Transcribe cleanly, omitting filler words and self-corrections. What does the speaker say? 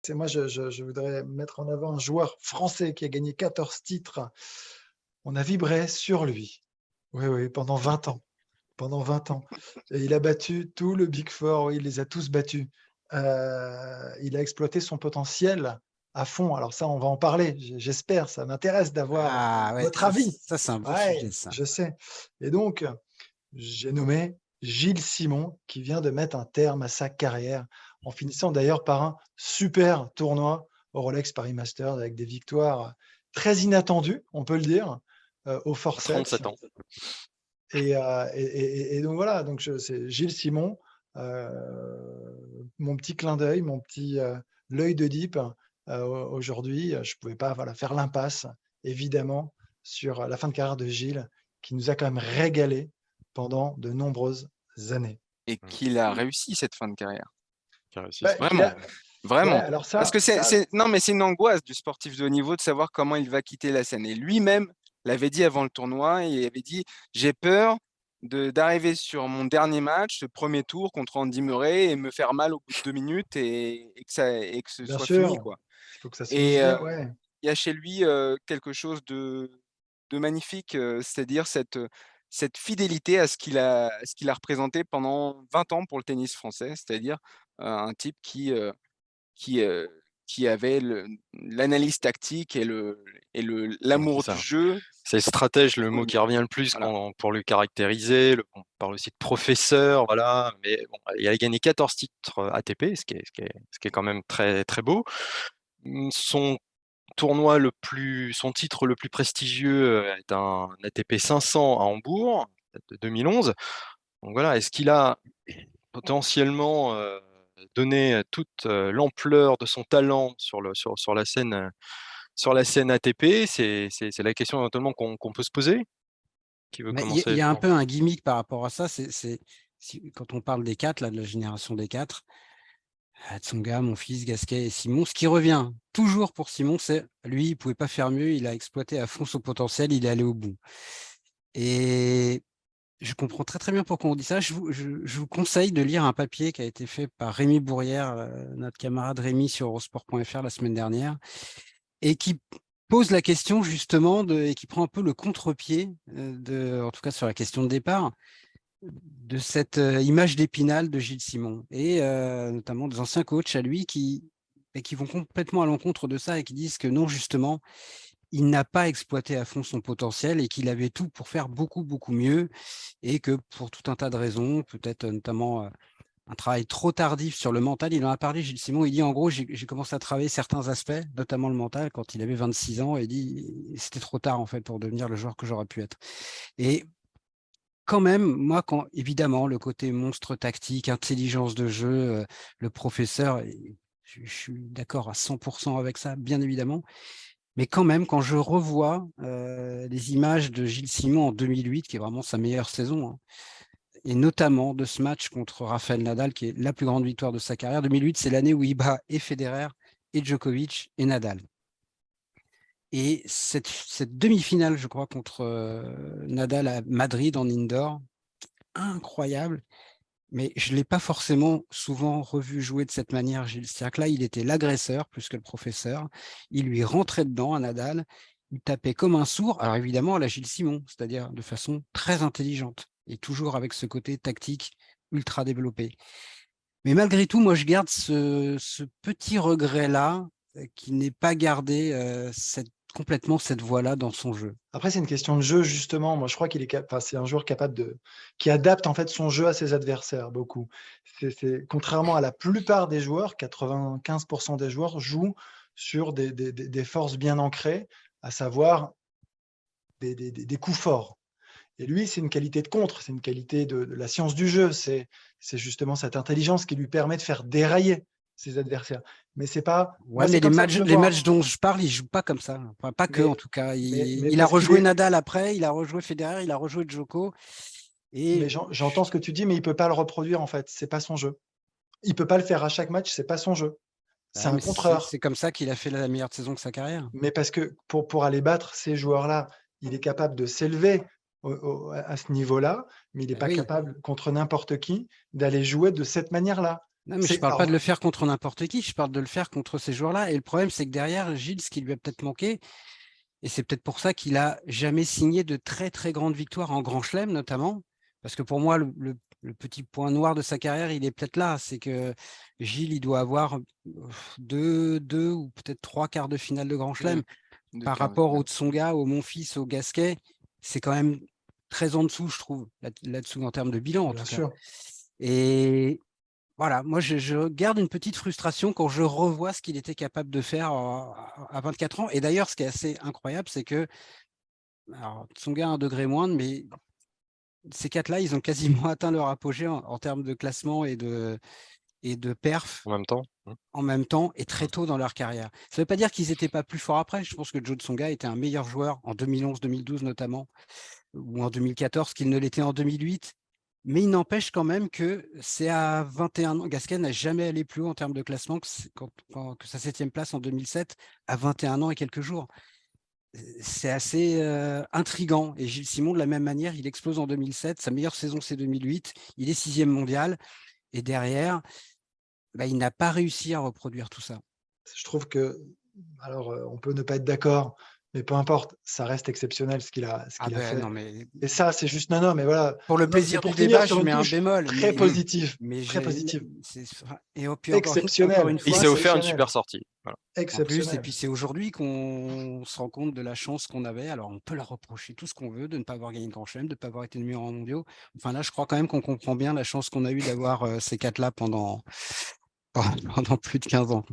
Moi, je voudrais mettre en avant un joueur français qui a gagné 14 titres. On a vibré sur lui. Oui, oui, pendant 20 ans. Pendant 20 ans. Et il a battu tout le Big Four, oui, il les a tous battus. Il a exploité son potentiel à fond. Alors ça, on va en parler, j'espère, ça m'intéresse d'avoir Ah ouais, votre avis. ça c'est un beau Ouais, sujet ça. je sais. Et donc, j'ai nommé Gilles Simon, qui vient de mettre un terme à sa carrière, en finissant d'ailleurs par un super tournoi au Rolex Paris Masters avec des victoires très inattendues, on peut le dire, au À forceps. 37 ans. Et donc voilà, donc c'est Gilles Simon, mon petit clin d'œil, mon petit l'œil de Deep. Aujourd'hui, je ne pouvais pas voilà, faire l'impasse, évidemment, sur la fin de carrière de Gilles, qui nous a quand même régalé pendant de nombreuses années. Et qu'il a réussi cette fin de carrière. Qui a réussi Bah, ça. qu'il Vraiment, a- Ouais, vraiment. alors Parce ça, que ça, non, mais c'est une angoisse du sportif de haut niveau de savoir comment il va quitter la scène. Et lui-même l'avait dit avant le tournoi, et il avait dit, j'ai peur d'arriver sur mon dernier match, le premier tour contre Andy Murray, et me faire mal au bout de 2 minutes et que ce bien soit fini, sûr, quoi. il faut que ça se finisse Et bien, ouais. il y a chez lui quelque chose de magnifique, c'est-à-dire cette fidélité à ce qu'il a représenté pendant 20 ans pour le tennis français, c'est-à-dire un type qui, qui avait l'analyse tactique et C'est l'amour du ça. jeu. C'est stratège, le mot qui revient le plus Voilà. pour le caractériser. On parle aussi de professeur, voilà. Mais bon, il a gagné 14 titres ATP, ce qui est quand même très, très beau. Son son titre le plus prestigieux est un ATP 500 à Hambourg, de 2011. Donc voilà, est-ce qu'il a potentiellement donné toute l'ampleur de son talent sur la scène ATP? C'est la question éventuellement qu'on peut se poser. Qui veut Mais il commencer? y a un peu un gimmick par rapport à ça, quand on parle des 4 là, de la génération des 4, Tsonga, Monfils, Gasquet et Simon, ce qui revient toujours pour Simon, c'est lui, il pouvait pas faire mieux, il a exploité à fond son potentiel, il est allé au bout. Et je comprends très, très bien pourquoi on dit ça. Je vous conseille de lire un papier qui a été fait par Rémi Bourrière, notre camarade Rémi sur Eurosport.fr la semaine dernière, et qui pose la question justement et qui prend un peu le contre-pied, en tout cas sur la question de départ, de cette image d'Épinal de Gilles Simon, et notamment des anciens coachs à lui qui vont complètement à l'encontre de ça et qui disent que non, justement, il n'a pas exploité à fond son potentiel et qu'il avait tout pour faire beaucoup, beaucoup mieux, et que pour tout un tas de raisons, peut-être notamment un travail trop tardif sur le mental, il en a parlé, Gilles Simon, il dit en gros, j'ai commencé à travailler certains aspects, notamment le mental, quand il avait 26 ans, et il dit c'était trop tard en fait pour devenir le joueur que j'aurais pu être. Et quand même, moi, évidemment, le côté monstre tactique, intelligence de jeu, le professeur, je suis d'accord à 100% avec ça, bien évidemment. Mais quand même, quand je revois les images de Gilles Simon en 2008, qui est vraiment sa meilleure saison, hein, et notamment de ce match contre Rafael Nadal, qui est la plus grande victoire de sa carrière. 2008, c'est l'année où il bat et Federer, et Djokovic, et Nadal. Et cette demi-finale, je crois, contre Nadal à Madrid en indoor, incroyable. Mais je ne l'ai pas forcément souvent revu jouer de cette manière, Gilles. C'est-à-dire que là, il était l'agresseur plus que le professeur. Il lui rentrait dedans à Nadal. Il tapait comme un sourd. Alors évidemment, à la Gilles Simon, c'est-à-dire de façon très intelligente et toujours avec ce côté tactique ultra développé. Mais malgré tout, moi, je garde ce petit regret-là qui n'est pas gardé complètement cette voie-là dans son jeu. Après, c'est une question de jeu, justement. Moi, je crois qu'il est, enfin, c'est un joueur capable qui adapte en fait son jeu à ses adversaires beaucoup. Contrairement à la plupart des joueurs, 95% des joueurs jouent sur des forces bien ancrées, à savoir des coups forts. Et lui, c'est une qualité de contre, c'est une qualité de la science du jeu. C'est justement cette intelligence qui lui permet de faire dérailler ses adversaires. Mais c'est pas, Ouais, moi, mais c'est comme ça que je le les vois, hein. matchs dont je parle, il joue pas comme ça. Enfin, pas que, en tout cas. Mais Il a parce qu'il rejoué est, Nadal après, il a rejoué Federer, il a rejoué Djoko. mais Et j'entends ce que tu dis, mais il peut pas le reproduire en fait. C'est pas son jeu. Il peut pas le faire à chaque match. C'est pas son jeu. C'est ah, un mais contreur. c'est comme ça qu'il a fait la meilleure saison de sa carrière. Mais parce que pour aller battre ces joueurs-là, il est capable de s'élever à ce niveau-là, mais il n'est Ben pas oui. capable contre n'importe qui d'aller jouer de cette manière-là. Non, mais je ne parle pas de le faire contre n'importe qui, je parle de le faire contre ces joueurs-là. Et le problème, c'est que derrière, Gilles, ce qui lui a peut-être manqué, et c'est peut-être pour ça qu'il n'a jamais signé de très, très grandes victoires en Grand Chelem, notamment, parce que pour moi, le petit point noir de sa carrière, il est peut-être là. C'est que Gilles, il doit avoir deux ou peut-être 3 quarts de finale de Grand Chelem. Par rapport au Tsonga, au Monfils, au Gasquet, c'est quand même très en dessous, je trouve, là-dessous en termes de bilan, en tout cas. Et voilà, moi, je garde une petite frustration quand je revois ce qu'il était capable de faire à 24 ans. Et d'ailleurs, ce qui est assez incroyable, c'est que Tsonga a un degré moindre, mais ces 4-là, ils ont quasiment atteint leur apogée en termes de classement et de perf en même temps et très tôt dans leur carrière. Ça ne veut pas dire qu'ils n'étaient pas plus forts après. Je pense que Joe Tsonga était un meilleur joueur en 2011-2012 notamment, ou en 2014 qu'il ne l'était en 2008. Mais il n'empêche quand même que c'est à 21 ans. Gasquet n'a jamais allé plus haut en termes de classement que sa 7e place en 2007 à 21 ans et quelques jours. C'est assez intriguant. Et Gilles Simon, de la même manière, il explose en 2007. Sa meilleure saison, c'est 2008. Il est 6e mondial. Et derrière, il n'a pas réussi à reproduire tout ça. Je trouve que, alors on peut ne pas être d'accord, mais peu importe, ça reste exceptionnel ce qu'il a fait. Non, mais... Et ça, c'est juste non, mais voilà. Pour le plaisir du débat, je mets un bémol. Très positif. Mais très positif. Et puis exceptionnel. Encore une fois, il s'est offert une super sortie. Voilà. Exceptionnel. En plus, et puis c'est aujourd'hui qu'on se rend compte de la chance qu'on avait. Alors on peut la reprocher tout ce qu'on veut de ne pas avoir gagné le Grand Chelem, de ne pas avoir été numéro 1 mondiaux. Enfin là, je crois quand même qu'on comprend bien la chance qu'on a eue d'avoir ces 4-là pendant plus de 15 ans.